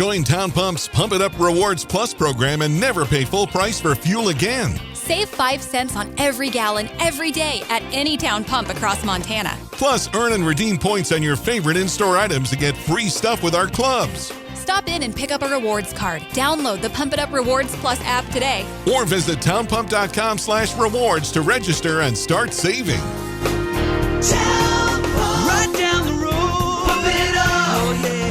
Join Town Pump's Pump It Up Rewards Plus program and never pay full price for fuel again. Save 5 cents on every gallon every day at any Town Pump across Montana. Plus, earn and redeem points on your favorite in-store items to get free stuff with our clubs. Stop in and pick up a rewards card. Download the Pump It Up Rewards Plus app today. Or visit townpump.com/rewards to register and start saving. Town Pump. Right down the road. Pump it up. Oh, yeah.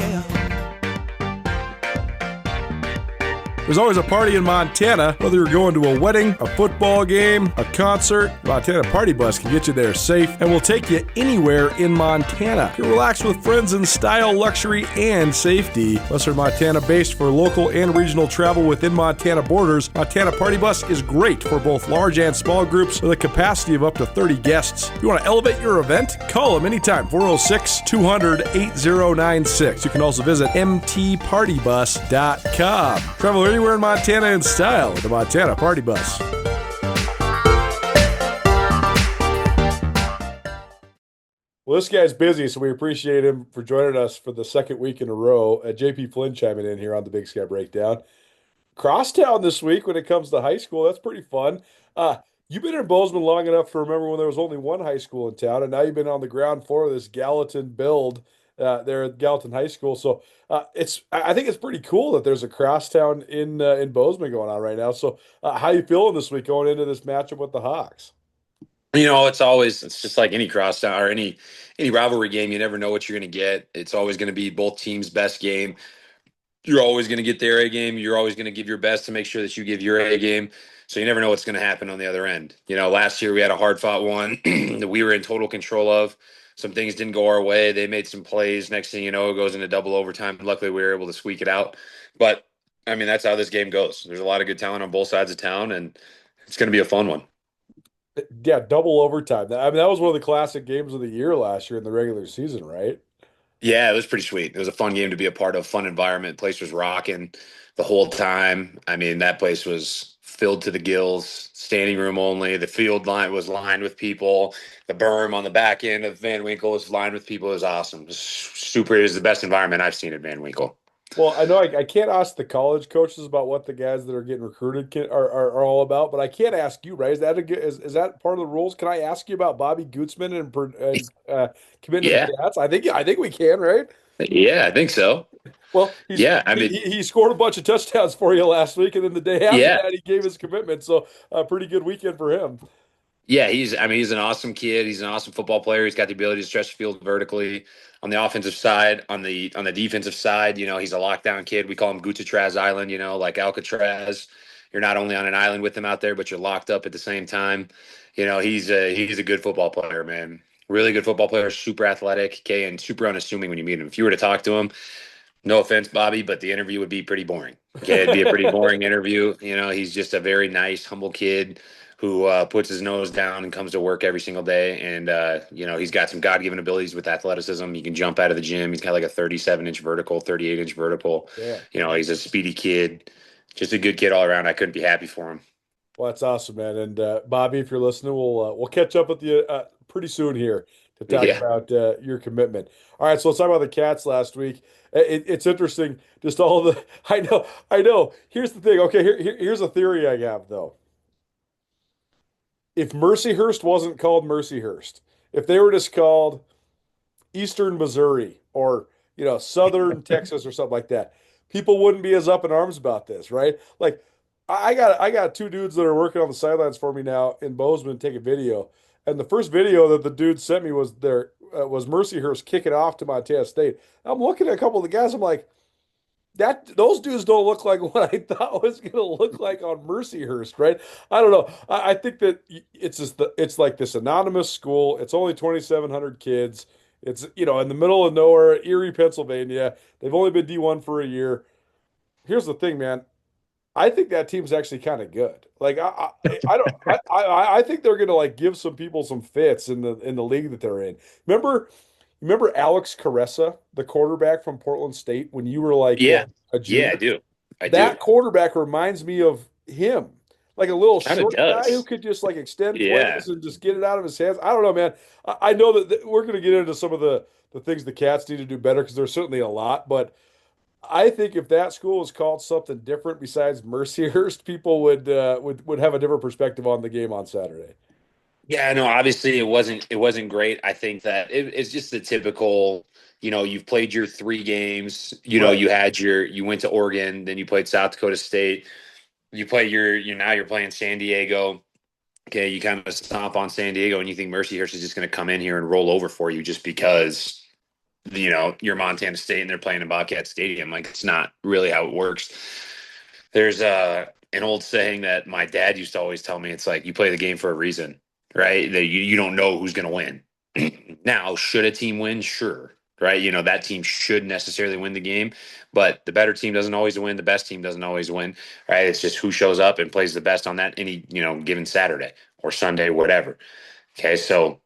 There's always a party in Montana, whether you're going to a wedding, a football game, a concert. Montana Party Bus can get you there safe and will take you anywhere in Montana. You can relax with friends in style, luxury, and safety. Western Montana based for local and regional travel within Montana borders. Montana Party Bus is great for both large and small groups with a capacity of up to 30 guests. If you want to elevate your event, call them anytime, 406-200-8096. You can also visit mtpartybus.com. Travel anywhere in Montana in style with the Montana Party Bus. Well, this guy's busy, so we appreciate him for joining us for the second week in a row. JP Flynn chiming in here on the Big Sky Breakdown. Crosstown this week when it comes to high school. That's pretty fun. You've been in Bozeman long enough to remember when there was only one high school in town, and now you've been on the ground floor of this Gallatin build there at Gallatin High School. So I think it's pretty cool that there's a crosstown in Bozeman going on right now. So how you feeling this week going into this matchup with the Hawks? You know, it's just like any crosstown or any rivalry game. You never know what you're going to get. It's always going to be both teams' best game. You're always going to get their A game. You're always going to give your best to make sure that you give your A game. So you never know what's going to happen on the other end. You know, last year we had a hard-fought one that we were in total control of. Some things didn't go our way. They made some plays. Next thing you know, it goes into double overtime. Luckily, we were able to squeak it out. But, I mean, that's how this game goes. There's a lot of good talent on both sides of town, and it's going to be a fun one. Yeah, double overtime. I mean, that was one of the classic games of the year last year in the regular season, right? Yeah, it was pretty sweet. It was a fun game to be a part of, fun environment. The place was rocking the whole time. I mean, that place was filled to the gills, standing room only. The field line was lined with people. The berm on the back end of Van Winkle was lined with people. It was awesome. It was the best environment I've seen at Van Winkle. Well, I know I can't ask the college coaches about what the guys that are getting recruited are all about, but I can't ask you, right? Is that part of the rules? Can I ask you about Bobby Gutzman and committing to the Cats? I think we can, right? Yeah, I think so. Well, he scored a bunch of touchdowns for you last week, and then the day after that, he gave his commitment. So a pretty good weekend for him. Yeah, he's an awesome kid. He's an awesome football player. He's got the ability to stretch the field vertically. On the offensive side, on the defensive side, you know, he's a lockdown kid. We call him Gucatraz Island, you know, like Alcatraz. You're not only on an island with him out there, but you're locked up at the same time. You know, he's a good football player, man. Really good football player, super athletic, okay, and super unassuming when you meet him. If you were to talk to him, no offense, Bobby, but the interview would be pretty boring. Okay, it'd be a pretty boring interview. You know, he's just a very nice, humble kid who puts his nose down and comes to work every single day. And, you know, he's got some God-given abilities with athleticism. He can jump out of the gym. He's got like a 37-inch vertical, 38-inch vertical. Yeah. You know, he's a speedy kid, just a good kid all around. I couldn't be happy for him. Well, that's awesome, man. And Bobby, if you're listening, we'll catch up with you pretty soon here to talk about your commitment. All right, so let's talk about the Cats last week. It's interesting, just all the – I know. Here's the thing. Okay, here's a theory I have, though. If Mercyhurst wasn't called Mercyhurst, if they were just called Eastern Missouri or, you know, Southern Texas or something like that, people wouldn't be as up in arms about this, right? Like, I got two dudes that are working on the sidelines for me now in Bozeman taking video, and the first video that the dude sent me was Mercyhurst kicking off to Montana State. I'm looking at a couple of the guys, I'm like, those dudes don't look like what I thought was going to look like on Mercyhurst, right? I don't know. I think that it's like this anonymous school. It's only 2,700 kids. It's, you know, in the middle of nowhere, Erie, Pennsylvania. They've only been D1 for a year. Here's the thing, man. I think that team's actually kind of good. Like I think they're going to like give some people some fits in the league that they're in. Remember Alex Caressa, the quarterback from Portland State, when you were like a junior? Yeah, I do. That quarterback reminds me of him, like a little short guy who could just like extend plays and just get it out of his hands. I don't know, man. I know that we're going to get into some of the things the Cats need to do better because there's certainly a lot, but I think if that school was called something different besides Mercyhurst, people would have a different perspective on the game on Saturday. Yeah, no, obviously it wasn't great. I think that it's just the typical, you've played your 3 games, Right. you went to Oregon, then you played South Dakota State, you play now you're playing San Diego. Okay, you kind of stomp on San Diego and you think Mercyhurst is just going to come in here and roll over for you just because you're Montana State and they're playing in Bobcat Stadium. Like, it's not really how it works. There's an old saying that my dad used to always tell me. It's like, you play the game for a reason, right? That you don't know who's going to win. Now, should a team win? Sure. Right. That team should necessarily win the game, but the better team doesn't always win. The best team doesn't always win. Right. It's just who shows up and plays the best on that any, given Saturday or Sunday, whatever. Okay. So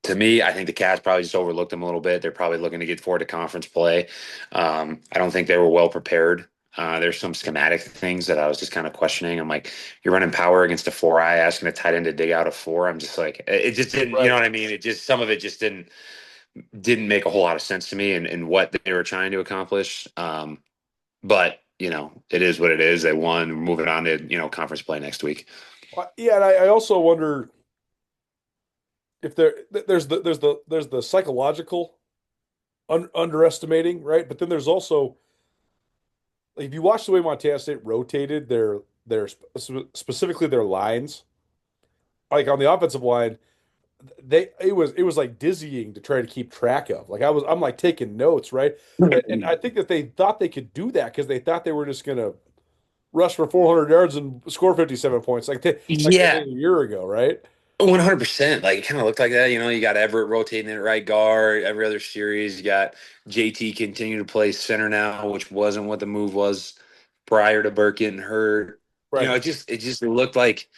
to me, I think the Cats probably just overlooked them a little bit. They're probably looking to get forward to conference play. I don't think they were well prepared. There's some schematic things that I was just kind of questioning. I'm like, you're running power against a 4-eye, asking a tight end to dig out a 4. I'm just like, it just didn't, you know Right. what I mean? Some of it just didn't make a whole lot of sense to me and what they were trying to accomplish. But it is what it is. They won. We're moving on to, conference play next week. Yeah, and I also wonder if there's the psychological underestimating, right? But then there's also, like, if you watch the way Montana State rotated specifically their lines, like on the offensive line, it was like dizzying to try to keep track of. Like I'm like taking notes, right? And I think that they thought they could do that because they thought they were just gonna rush for 400 yards and score 57 points, like they Yeah, did a year ago, right? 100%. Like, it kind of looked like that. You got Everett rotating at right guard every other series. You got JT continue to play center now, which wasn't what the move was prior to Burke getting hurt. Right, It just looked like,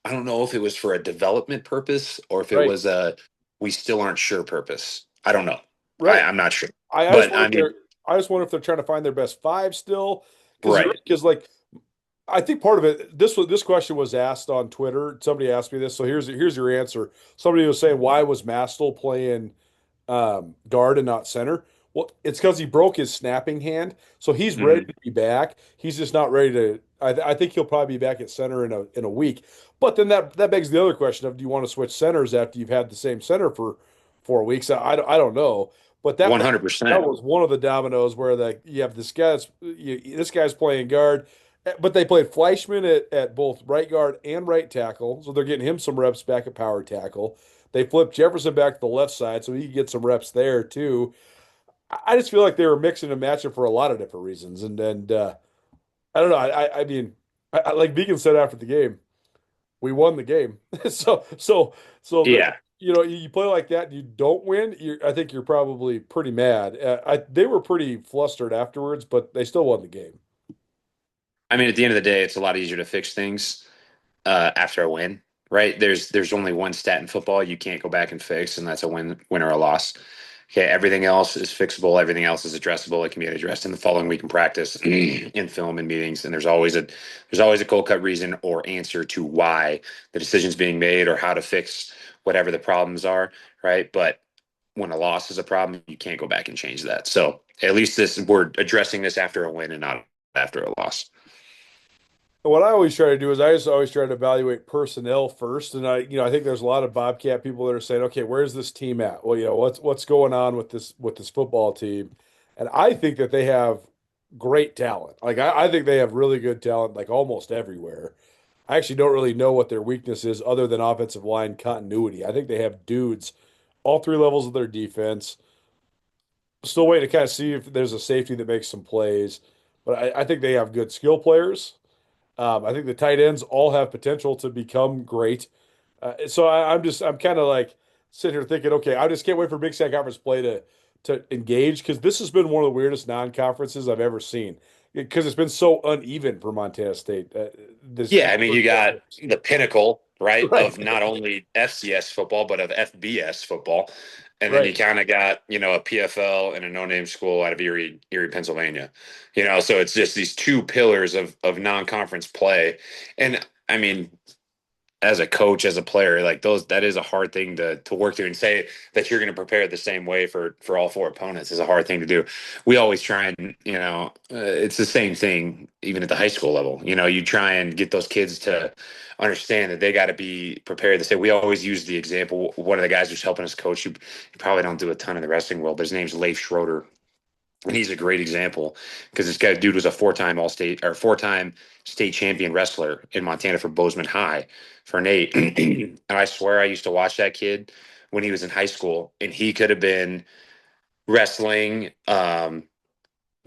I don't know if it was for a development purpose or if it right, was a we still aren't sure purpose. I don't know. right. I'm not sure. I just But wonder I if mean, they're trying to find their best five still, right. because like I think part of it, this question was asked on Twitter. Somebody asked me this, so here's your answer. Somebody was saying, why was Mastel playing guard and not center? Well, it's because he broke his snapping hand, so he's ready Mhm. to be back. He's just not ready to. I think he'll probably be back at center in a week. But then that begs the other question of, do you want to switch centers after you've had the same center for 4 weeks? I don't know, but that 100%. was one of the dominoes where you have this guy's playing guard, but they played Fleischman at both right guard and right tackle, so they're getting him some reps back at power tackle. They flipped Jefferson back to the left side, so he could get some reps there too. I just feel like they were mixing and matching for a lot of different reasons, and I don't know. I mean, like Beacon said after the game, we won the game. So the Yeah. you play like that and you don't win. I think you're probably pretty mad. They were pretty flustered afterwards, but they still won the game. I mean, at the end of the day, it's a lot easier to fix things after a win, right? There's only one stat in football you can't go back and fix, and that's a win or a loss. Okay, everything else is fixable. Everything else is addressable. It can be addressed in the following week in practice, in film and meetings. And there's always a cold cut reason or answer to why the decision's being made or how to fix whatever the problems are, right? But when a loss is a problem, you can't go back and change that. So at least we're addressing this after a win and not after a loss. What I always try to do is I just always try to evaluate personnel first, and I think there's a lot of Bobcat people that are saying, okay, where's this team at? Well, what's going on with this football team, and I think that they have great talent. Like I think they have really good talent, like almost everywhere. I actually don't really know what their weakness is other than offensive line continuity. I think they have dudes all 3 levels of their defense. Still waiting to kind of see if there's a safety that makes some plays, but I think they have good skill players. I think the tight ends all have potential to become great. So I'm kind of like sitting here thinking, okay, I just can't wait for Big Sky Conference play to engage, because this has been one of the weirdest non-conferences I've ever seen, because it's been so uneven for Montana State. Yeah, I mean, you got the pinnacle, right, Right, of not only FCS football, but of FBS football. And then you right. kind of got, a PFL and a no-name school out of Erie, Pennsylvania. So it's just these two pillars of non-conference play. And I mean, as a coach, as a player, like that is a hard thing to work through, and say that you're going to prepare the same way for all four opponents is a hard thing to do. We always try and, it's the same thing even at the high school level. You try and get those kids to understand that they got to be prepared to say. We always use the example. One of the guys who's helping us coach, you probably don't do a ton in the wrestling world, but his name's Leif Schroeder. And he's a great example because this dude was a four-time state champion wrestler in Montana for Bozeman High for Nate. And I swear I used to watch that kid when he was in high school, and he could have been wrestling, the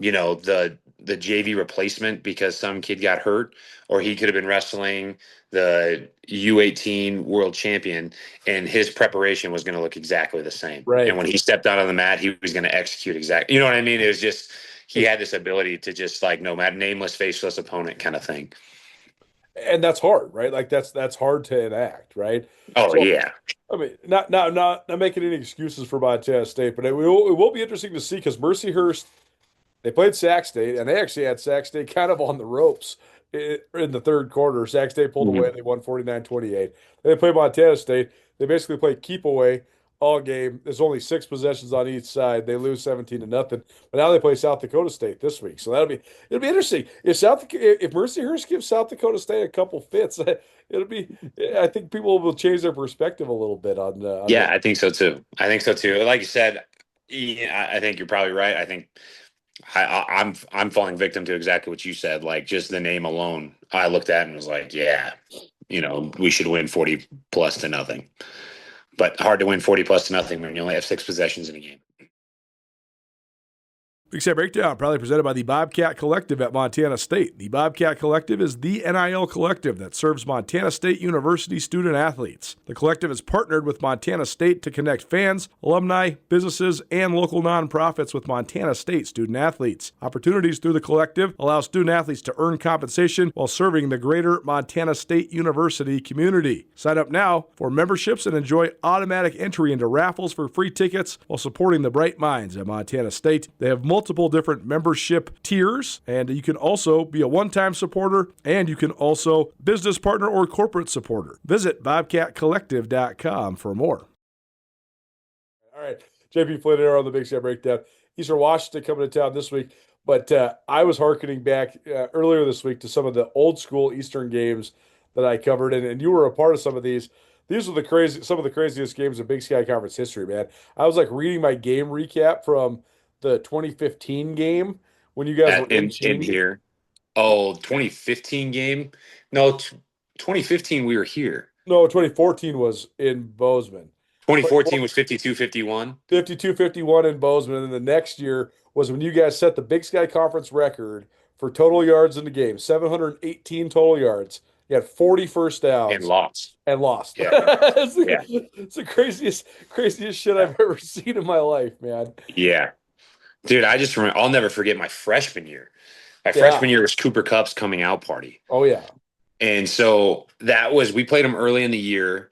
JV replacement because some kid got hurt, or he could have been wrestling the U18 world champion, and his preparation was going to look exactly the same. Right. And when he stepped out on the mat, he was going to execute exactly. You know what I mean? It was just, he had this ability to just, like, no matter, nameless, faceless opponent kind of thing. And that's hard, right? Like that's hard to enact, right? Oh, So, yeah. I mean, not making any excuses for Montana State, but it will be interesting to see because Mercyhurst, they played Sac State, and they actually had Sac State kind of on the ropes in the third quarter. Sac State pulled away. They won 49-28. They played Montana State. They basically played keep away all game. There's only 6 possessions on each side. They lose 17-0. But now they play South Dakota State this week. So it'll be interesting. If Mercyhurst gives South Dakota State a couple fits, I think people will change their perspective a little bit on Yeah, I think so too. Like you said, yeah, I think you're probably right. I think I'm falling victim to exactly what you said. Like, just the name alone, I looked at and was like, yeah, we should win 40+0. But hard to win 40+0 when you only have 6 possessions in a game. Big Sky Breakdown, proudly presented by the Bobcat Collective at Montana State. The Bobcat Collective is the NIL collective that serves Montana State University student athletes. The collective is partnered with Montana State to connect fans, alumni, businesses, and local nonprofits with Montana State student athletes. Opportunities through the collective allow student athletes to earn compensation while serving the greater Montana State University community. Sign up now for memberships and enjoy automatic entry into raffles for free tickets while supporting the bright minds at Montana State. They have multiple different membership tiers, and you can also be a one-time supporter, and you can also business partner or corporate supporter. Visit bobcatcollective.com for more. All right, JP Flynn here on the Big Sky Breakdown. Eastern Washington coming to town this week, but I was hearkening back earlier this week to some of the old school Eastern games that I covered, and you were a part of some of these. These are some of the craziest games in Big Sky Conference history, man. I was like reading my game recap from the 2015 game when you guys were in here. Oh, 2015 game? No, 2015 we were here. No, 2014 was in Bozeman. 2014 was 52-51. 52-51 in Bozeman, and the next year was when you guys set the Big Sky Conference record for total yards in the game, 718 total yards. You had 40 first downs. And lost. Yeah. Yeah. It's the craziest shit I've ever seen in my life, man. Yeah. Dude, I just remember, I'll never forget my freshman year. My freshman year was Cooper Cup's coming out party. Oh, yeah. And so we played them early in the year.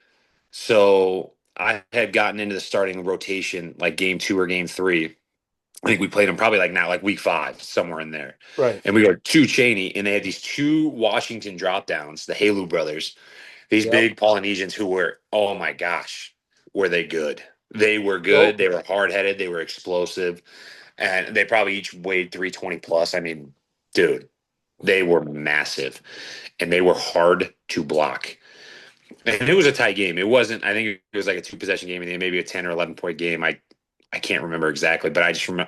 So I had gotten into the starting rotation, like game 2 or game 3. I think we played them probably like week 5, somewhere in there. Right. And we were 2 Cheney, and they had these 2 Washington drop downs, the Halu brothers, these big Polynesians who were, oh my gosh, were they good? They were good. They were hard headed. They were explosive. And they probably each weighed 320 plus. I mean, dude, they were massive, and they were hard to block. And it was a tight game. It wasn't, I think it was like a 2-possession game, and then maybe a 10 or 11-point game. I can't remember exactly, but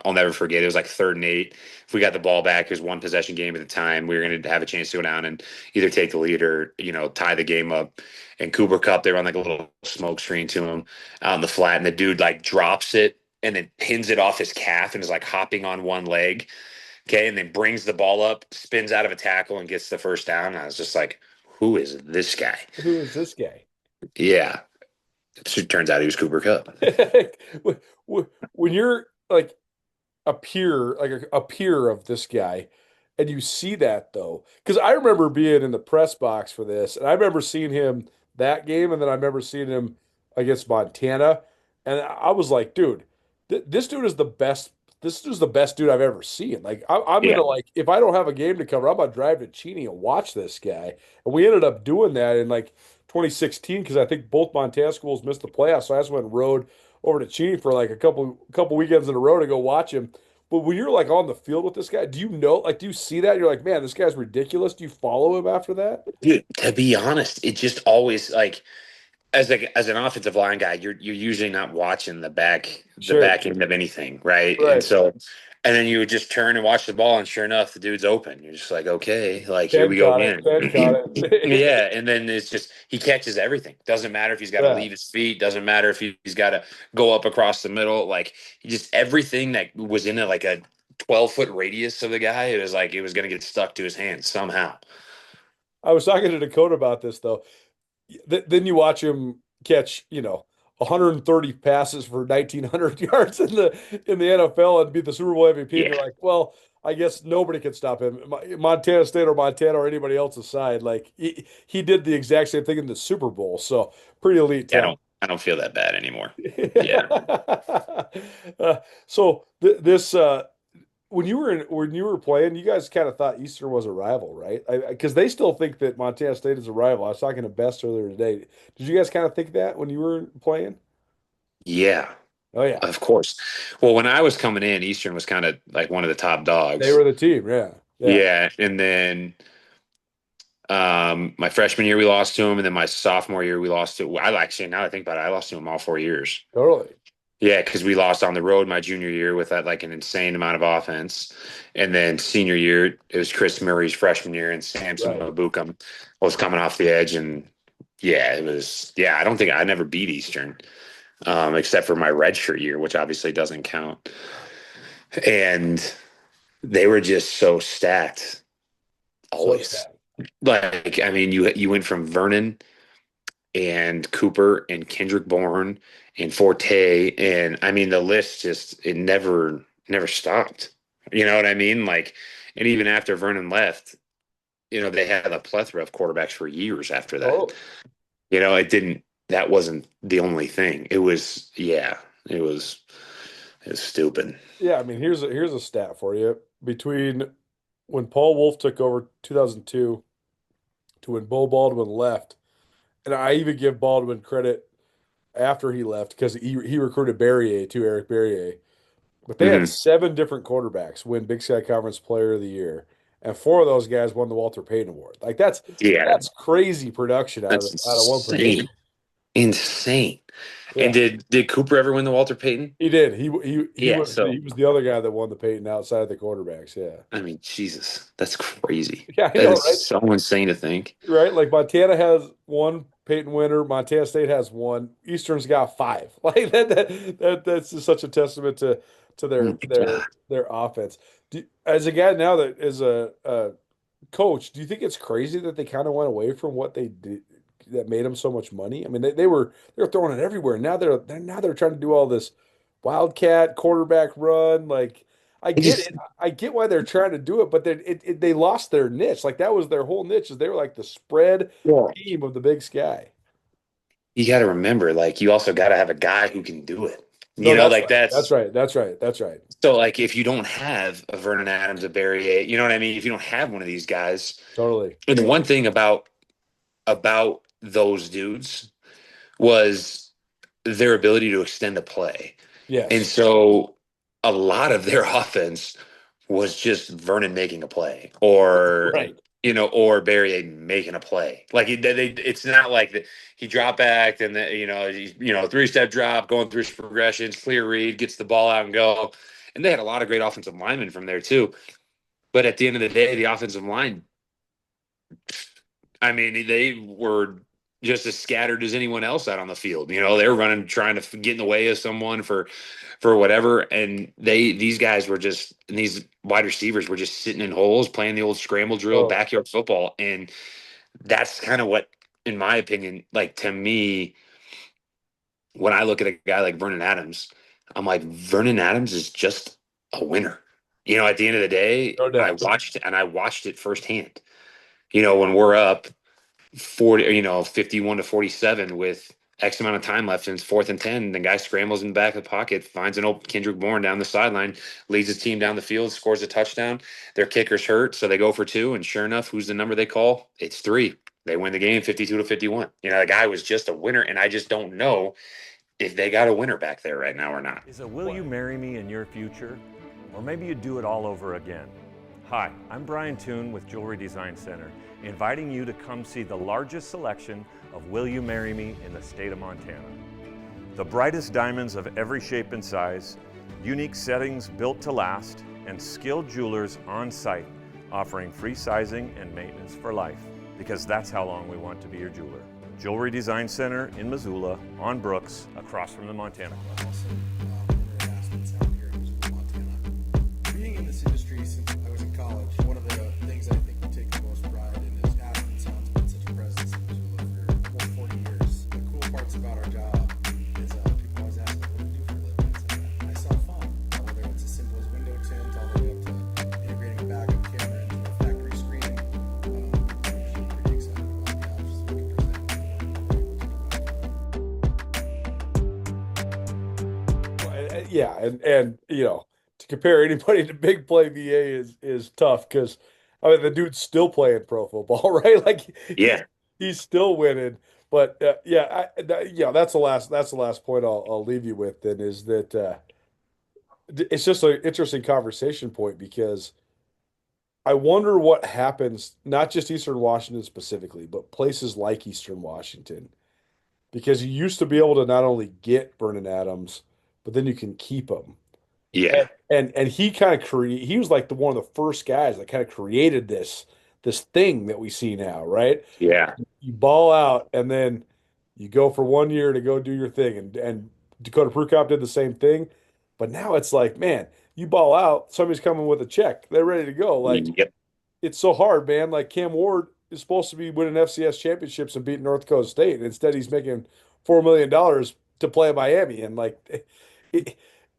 I'll never forget. It was like 3rd and 8. If we got the ball back, it was 1-possession game at the time. We were going to have a chance to go down and either take the lead or, tie the game up. And Cooper Cup, they run like a little smoke screen to him out in the flat, and the dude like drops it and then pins it off his calf and is like hopping on one leg. Okay. And then brings the ball up, spins out of a tackle, and gets the first down. And I was just like, who is this guy? Who is this guy? Yeah. So it turns out he was Cooper Cup. When you're like a peer of this guy, and you see that though, because I remember being in the press box for this, and I remember seeing him that game, and then I remember seeing him against Montana, and I was like, dude, this dude is the best. This is the best dude I've ever seen. Like, I'm gonna, like, if I don't have a game to cover, I'm gonna drive to Cheney and watch this guy. And we ended up doing that in like 2016 because I think both Montana schools missed the playoffs. So I just went and rode over to Cheney for like a couple weekends in a row to go watch him. But when you're like on the field with this guy, do you know, like, do you see that? You're like, man, this guy's ridiculous. Do you follow him after that? Dude, to be honest, it just always like as an offensive line guy, you're usually not watching the Sure. back end of anything, right? And Right. so and then you would just turn and watch the ball, and sure enough, the dude's open. You're just like, okay, like here Penn we go caught it. again. Penn caught it. Yeah, and then it's just he catches everything. Doesn't matter if he's got to Yeah. leave his feet. Doesn't matter if he's got to go up across the middle. Like he just everything that was in like a 12-foot radius of the guy, it was like it was going to get stuck to his hands somehow. I was talking to Dakota about this though. Then you watch him catch, 130 passes for 1,900 yards in the NFL and beat the Super Bowl MVP. And Yeah, you're like, well, I guess nobody can stop him. Montana State or Montana or anybody else's side. Like he did the exact same thing in the Super Bowl. So pretty elite I talent. don't feel that bad anymore. Yeah. So this when you were playing, you guys kind of thought Eastern was a rival, right? Because they still think that Montana State is a rival. I was talking to Best earlier today. Did you guys kind of think that when you were playing? Yeah, Oh yeah, of course. Well, when I was coming in, Eastern was kind of like one of the top they dogs. were the team. Yeah, yeah, Yeah, and then my freshman year we lost to him, and then my sophomore year we lost to. I actually now that I think about it, I lost to him all 4 years. totally. Yeah, because we lost on the road my junior year with that like an insane amount of offense, and then senior year it was Chris Murray's freshman year, and Samson Right. Mabukum was coming off the edge, and yeah, it was. Yeah, I don't think I never beat Eastern, except for my redshirt year, which obviously doesn't count. And they were just so stacked, So always. sad. Like I mean, you went from Vernon and Cooper and Kendrick Bourne and Forte, and I mean the list just it never stopped. You know what I mean? Like, and even after Vernon left, they had a plethora of quarterbacks for years after Oh that. It didn't. That wasn't the only thing. It was yeah. It was stupid. yeah. I mean, here's a stat for you. Between when Paul Wolf took over 2002 to when Bo Baldwin left, and I even give Baldwin credit after he left because he recruited Barrier too, Eric Barrier. But they had Hmm. 7 different quarterbacks win Big Sky Conference Player of the Year, and 4 of those guys won the Walter Payton Award. Like Yeah, that's crazy production that's out of one insane. position. Insane. And Yeah, did Cooper ever win the Walter Payton? he did. He Yeah. was So he was the other guy that won the Payton outside of the quarterbacks. Yeah, I mean, Jesus, that's crazy. yeah, I That know, is right? so insane to think. Right? Like Montana has one Peyton winner, Montana State has one, Eastern's got 5. Like that's just such a testament to Oh their my their God. their offense. As a guy now that is a coach, do you think it's crazy that they kind of went away from what they did that made them so much money? I mean, they were throwing it everywhere. Now they're trying to do all this wildcat quarterback run. Like I I get just it. I get why they're trying to do it, but they lost their niche. Like that was their whole niche. Is they were like the spread well, team of the Big Sky. you got to remember, like, you also got to have a guy who can do it. No, that's Like right. That's that's right. That's right. That's right. so. Like, if you don't have a Vernon Adams, a Barry, you know what I mean. If you don't have one of these guys, Totally. and the one thing about those dudes was their ability to extend a play. And Yes. so a lot of their offense was just Vernon making a play or, Right. or Barry making a play. Like it's not like he dropped back and three-step drop, going through his progressions, clear read, gets the ball out and go. And they had a lot of great offensive linemen from there too. But at the end of the day, the offensive line, I mean, they were just as scattered as anyone else out on the field. They were running, trying to get in the way of someone for whatever. And these guys were just, and these wide receivers were just sitting in holes, playing the old scramble drill, Oh, backyard football. And that's kind of what, in my opinion, like to me, when I look at a guy like Vernon Adams, I'm like, Vernon Adams is just a winner. At the end of the day, no I doubt. watched it firsthand. When we're up 40, 51 to 47 with X amount of time left and it's 4th and 10. The guy scrambles in the back of the pocket, finds an old Kendrick Bourne down the sideline, leads his team down the field, scores a touchdown. Their kicker's hurt, so they go for 2. And sure enough, who's the number they call? It's 3. They win the game 52-51. You know, the guy was just a winner, and I just don't know if they got a winner back there right now or not. Is a will you marry me in your future? Or maybe you do it all over again. Hi, I'm Brian Toon with Jewelry Design Center, inviting you to come see the largest selection of Will You Marry Me in the state of Montana. The brightest diamonds of every shape and size, unique settings built to last, and skilled jewelers on site offering free sizing and maintenance for life, because that's how long we want to be your jeweler. Jewelry Design Center in Missoula, on Brooks, across from the Montana Club. Being in this industry since I was in college, one of the things I think we take the most pride in is Aspen Sound's been such a presence in Missoula for almost 40 years. The cool parts about our job is people always ask, what do you do for a living? I sell foam, whether it's as simple as window tint all the way up to integrating a backup camera into a factory screen. I'm pretty excited about the options we can present. Yeah, and you know, to compare anybody to Big Play VA is tough because I mean the dude's still playing pro football, right? Like Yeah. he's still winning. But yeah, that's the last point I'll leave you with. Then is that it's just an interesting conversation point because I wonder what happens, not just Eastern Washington specifically, but places like Eastern Washington, because you used to be able to not only get Vernon Adams, but then you can keep him. Yeah. And he kind of he was like one of the first guys that kind of created this thing that we see now, right? Yeah. You ball out and then you go for 1 year to go do your thing. And Dakota Prukop did the same thing. But now it's like, man, you ball out, somebody's coming with a check. They're ready to go. Like Yep. it's so hard, man. Like Cam Ward is supposed to be winning FCS championships and beating North Dakota State. And instead he's making $4 million to play at Miami. And like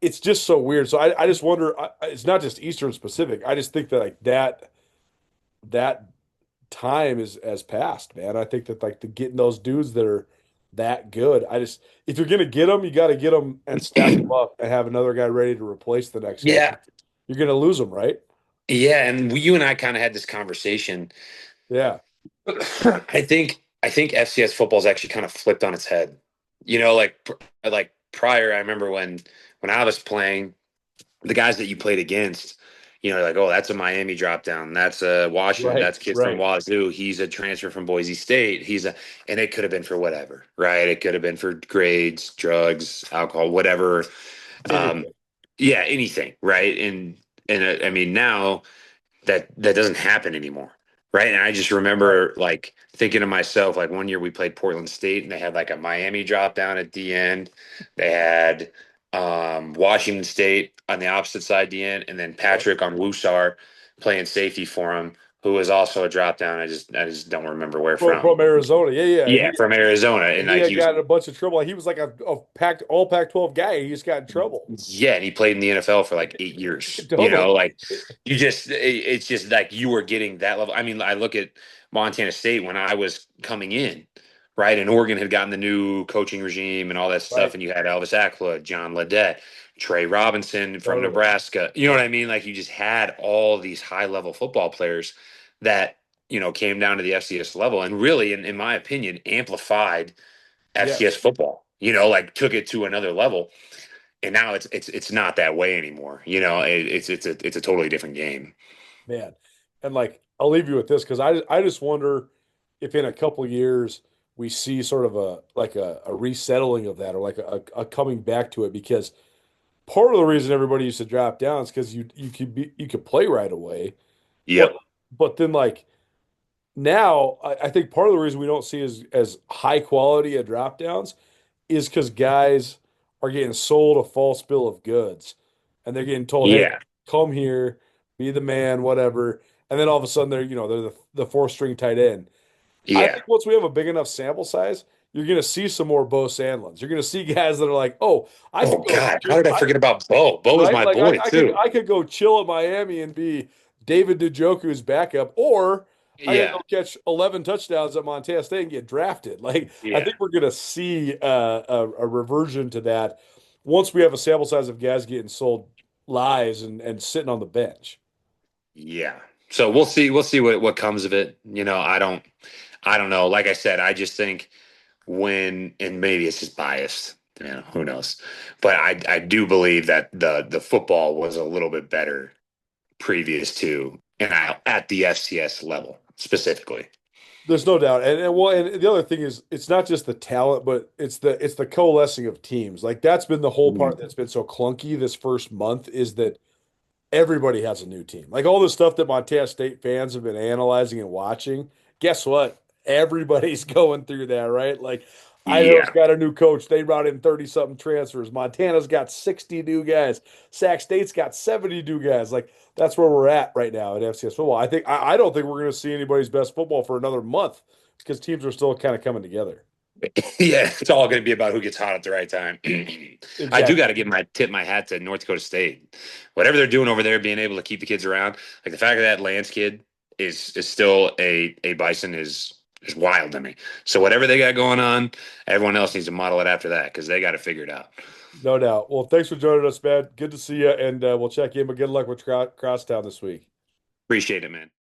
it's just so weird. So I just wonder, it's not just Eastern specific. I just think that like that time has passed, man. I think that like getting those dudes that are that good. If you're gonna get them, you got to get them and stack them up and have another guy ready to replace the next guy. Yeah. You're gonna lose them, right? Yeah. And you and I kind of had this conversation. Yeah. I think FCS football is actually kind of flipped on its head. You know, like prior, I remember when I was playing, the guys that you played against, you know, like, oh, that's a Miami drop down. That's a Washington. Right, That's a kid from Wazoo. He's a transfer from Boise State. And it could have been for whatever, right? It could have been for grades, drugs, alcohol, whatever. Yeah, anything, right? And I mean, now that doesn't happen anymore, right? And I just remember like thinking to myself, like one year we played Portland State and they had like a Miami drop down at the end. They had Washington State on the opposite side at the end, and then Patrick on Woosar playing safety for him, who was also a drop down. I just don't remember where From Arizona. Yeah. From Arizona. And he like had got in a bunch of trouble. He was like a all Pac-12 guy. He just got in trouble. Yeah, and he played in the NFL for like 8 years. Totally. You know, like it's just like you were getting that level. I mean, I look at Montana State when I was coming in, right? And Oregon had gotten the new coaching regime and all that stuff. Right. And you had Elvis Akla, John Ledette, Trey Robinson from Totally. Nebraska. You know what I mean? Like you just had all these high level football players that, you know, came down to the FCS level and really, in my opinion, amplified FCS football, you know, like took it to another level. And now it's not that way anymore. You know, it's a totally different game. Man. And like, I'll leave you with this because I just wonder if in a couple years we see sort of a resettling of that or like a coming back to it, because part of the reason everybody used to drop down is because you could play right away. Yep. But then like now I think part of the reason we don't see as high quality of drop downs is because guys are getting sold a false bill of goods and they're getting told, hey, come here, be the man, whatever. And then all of a sudden they're the fourth string tight end. Yeah. I think once we have a big enough sample size, you're going to see some more Bo Sandlins. You're going to see guys that are like, God, how did I forget about Bo? Bo was my boy too. I could go chill at Miami and be David Njoku's backup, or I could go catch 11 touchdowns at Montana State and get drafted. Like I think we're going to see a reversion to that once we have a sample size of guys getting sold lies and sitting on the bench. Yeah. So we'll see what comes of it. You know, I don't know. Like I said, I just think and maybe it's just biased, who knows? But I do believe that the football was a little bit better previous to and at the FCS level specifically. There's no doubt. And the other thing is it's not just the talent, but it's the coalescing of teams. Like that's been the whole part that's been so clunky this first month is that everybody has a new team. Like all the stuff that Montana State fans have been analyzing and watching, guess what? Everybody's going through that, right? Like Idaho's Yeah. got a new coach. They brought in 30-something transfers. Montana's got 60 new guys. Sac State's got 70 new guys. Like that's where we're at right now at FCS football. I don't think we're going to see anybody's best football for another month because teams are still kind of coming together. Yeah, it's all going to be about who gets hot at the right time. I do got to tip my hat to North Dakota State. Whatever they're doing over there, being able to keep the kids around, like the fact that Lance kid is still a Bison is wild to me. So whatever they got going on, everyone else needs to model it after that because they got to figure it out. No doubt. Well, thanks for joining us, man. Good to see you, and we'll check in. But good luck with Crosstown this week. Appreciate it, man.